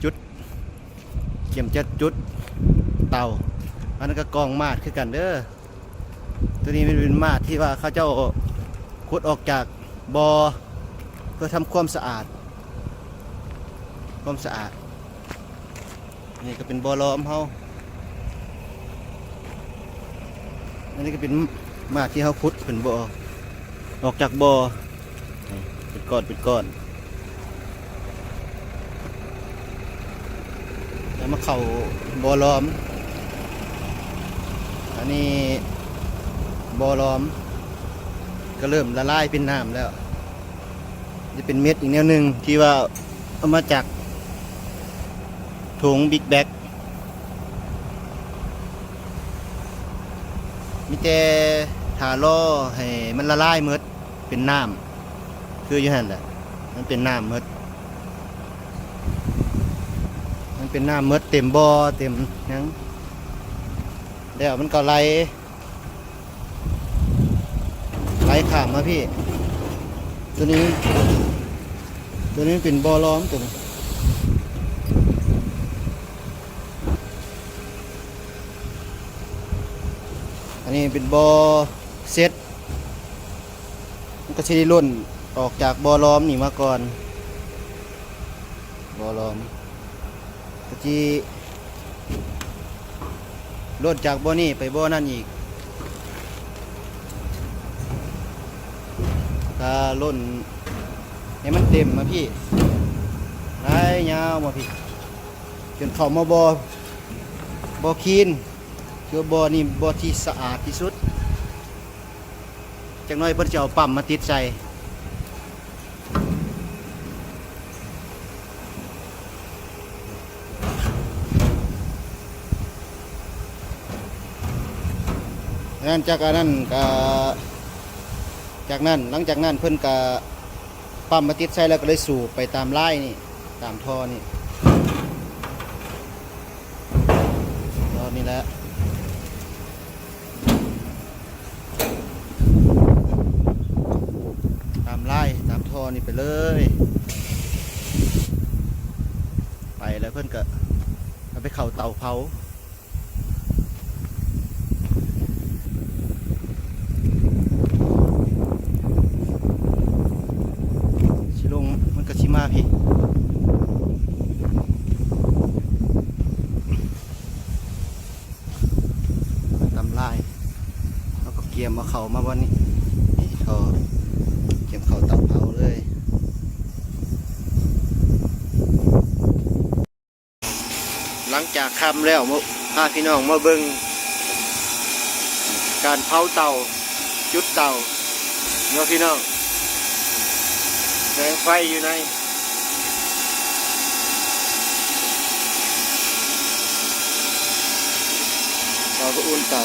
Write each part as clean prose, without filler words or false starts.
จุดเข็มจัดจุดเตาอันนั้นก็กองมาดคือกันเด้อตัวนี้เป็นมาดที่ว่าเขาเจ้าขุดออกจากบ่อเพื่อทำความสะอาดนี่ก็เป็นบ่อล้อมเฮาอันนี้ก็เป็นมาดที่เขาขุดเป็นบ่อออกจากบ่อเป็นก้อนแล้วมาเข้าบ่อล้อมอันนี้บ่อล้อมก็เริ่มละลายเป็นน้ำแล้วจะเป็นเม็ดอีกแนวหนึ่งที่ว่าเอามาจากถุงบิ๊กแบ็กมีแต่ถาล่อให้มันละลายเม็ดเป็นน้ำคืออยู่นั่นแหละมันเป็นน้ำเม็ดเต็มบ่อเต็มนังเดี๋ยวมันก็ไหลข้ามมาพี่ตัวนี้เป็นบ่อล้อมตัวนี้อันนี้เป็นบ่อเซตมันก็จะได้ล้นออกจากบ่อล้อมนี่มาก่อนบ่อล้อมก็จะล้นจากบ่อนี่ไปบ่อนั่นอีกถ้าล้นให้มันเต็มมาพี่ไหลยาวมาพี่จนเข้ามาบ่อคีนคือบ่อนี่บ่อที่สะอาดที่สุดจักหน่อยเพิ่นจะเอาปั๊มมาติดใส่หลังจากนั้นเพิ่นก็ปั๊มมาติดใส่แล้วก็เลยสูบไปตามไล่นี่ตามท่อนี่แหละตามไล่ตามท่อนี่ไปเลยไปแล้วเพิ่นก็เอาไปเข้าเตาเผามันก็ชิมาพี่ตำลายแล้วก็เกียมมาเข่ามาวันนี้นี่เขาเกียมเข่าเตาเผาเลยหลังจากค่ำแล้วพาพี่น้องมาเบิ่งการเผาเตาจุดเตาเนาะพี่น้องแสงไฟอยู่ในเราก็อุ่นเตา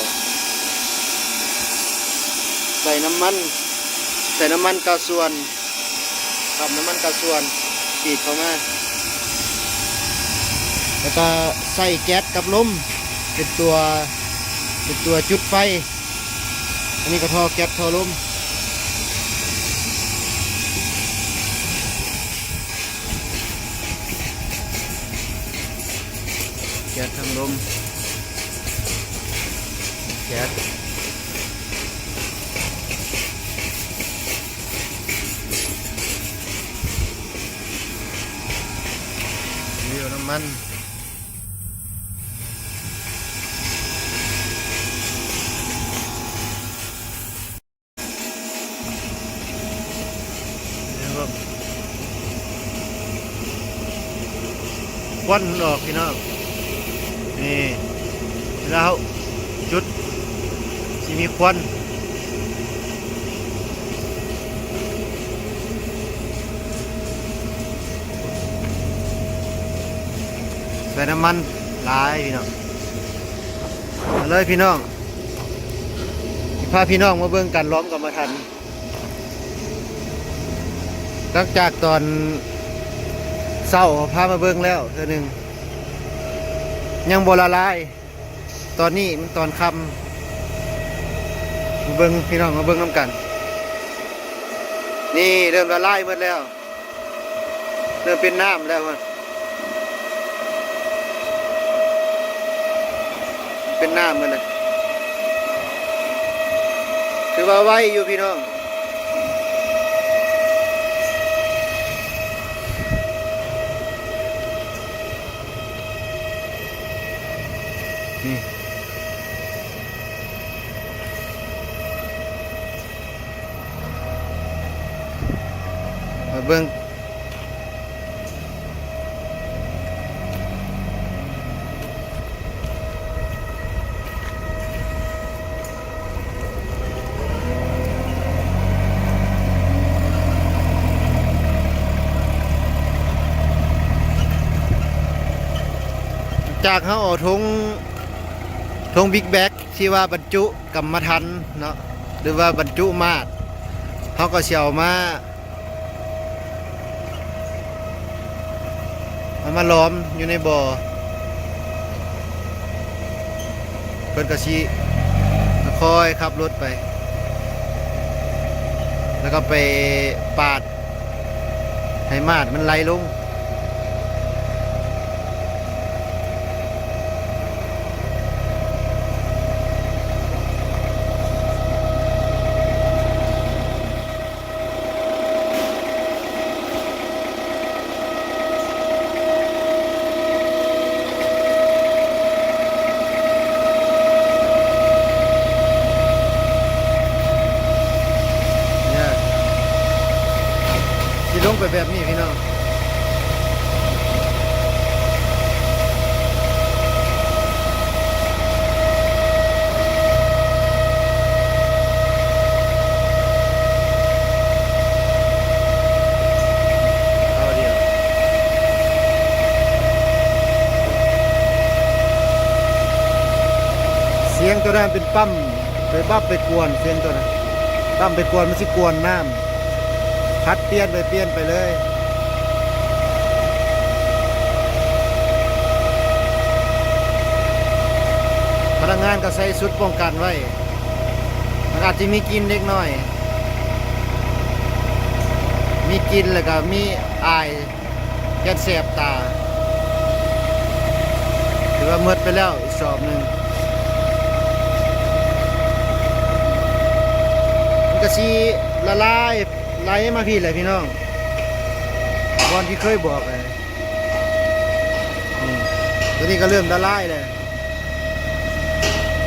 ใส่น้ำมันกาส่วนกับน้ำมันกาส่วนฉีดเข้ามาแล้วก็ใส่แก๊สกับลมเป็นตัวจุดไฟอันนี้ก็ท่อแก๊สท่อลมแก๊สทั้งลมแก๊สนี่น้ำมันควันออกพี่น้องนี่แล้วจุดที่มีควันใส่น้ำมันหลายพี่น้องมาเลยพี่น้องพาพี่น้องมาเบิ่งกันล้อมกับมาทันหลังจากตอนเศร้าพามาเบิ่งแล้วเธอหนึ่งยังบ่ละลายตอนนี้มันตอนค่ำมาเบิ่งพี่น้องมาเบิ่งน้ำกันนี่เริ่มละลายหมดแล้วเริ่มเป็นน้ำแล้วมัน เป็นน้ำเหมือนเลยถือว่าไวอยู่พี่น้องนี่มาเบิ่งจากเขาเอาทงบิ๊กแบ็กที่ว่าบรรจุกรรมฐานเนาะหรือว่าบรรจุมาดเขาก็เสียวมาเอามาล้อมอยู่ในบ่อเพิ่นก็ชี้คอยขับรถไปแล้วก็ไปปาดให้มาดมันไหลลงลงไปแบบนี้พี่น้องเอาเดียวเสียงตัวนั้นเป็นปั๊มไปบับไปกวนเสียงตัวนั้นปั๊มไปกวนมันสิกวนน้ำพัดเปลี่ยนไปเลยพนักงานก็ใส่ชุดป้องกันไว้อาจจะมีกินเล็กน้อยมีกินแล้วก็มีอายแก้แสบตาถือว่ามืดไปแล้วอีกสอบหนึ่งมันก็สีละลายไหลมาพี่เลยพี่น้องวันที่เคยบอกเลยตัวนี้ก็เริ่มละลายเลย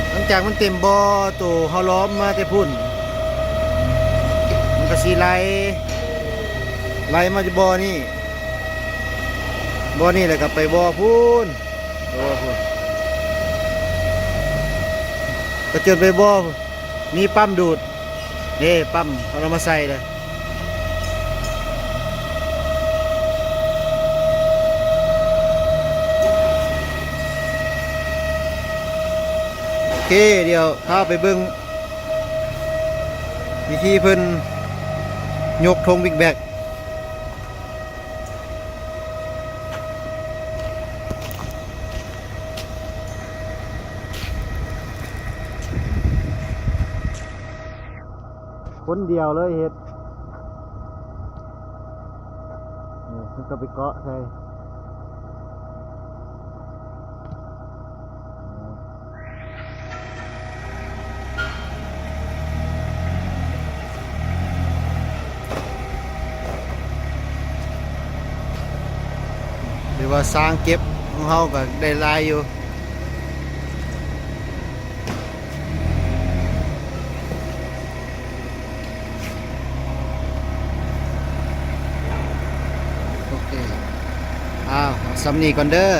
หลังจากมันเต็มบ่อตัวเขาล้อมมาแต่พุ่นมันก็สีไหลมาจากบ่อนี่เลยก็ไปบ่อพุ่นก็จนไปบ่อมีปั๊มดูดนี่ปั๊มเรามาใส่เลยโอเคเดี๋ยวเข้าไปเบิ้งวิธีเพิ่นยกธงบิ๊กแบกคนเดียวเลยเฮ็ดมันก็ไปเกาะใช่หรือว่าสร้างเก็บของเขาก็ได้ลายอยู่โอเคสำนีก่อนเด้อ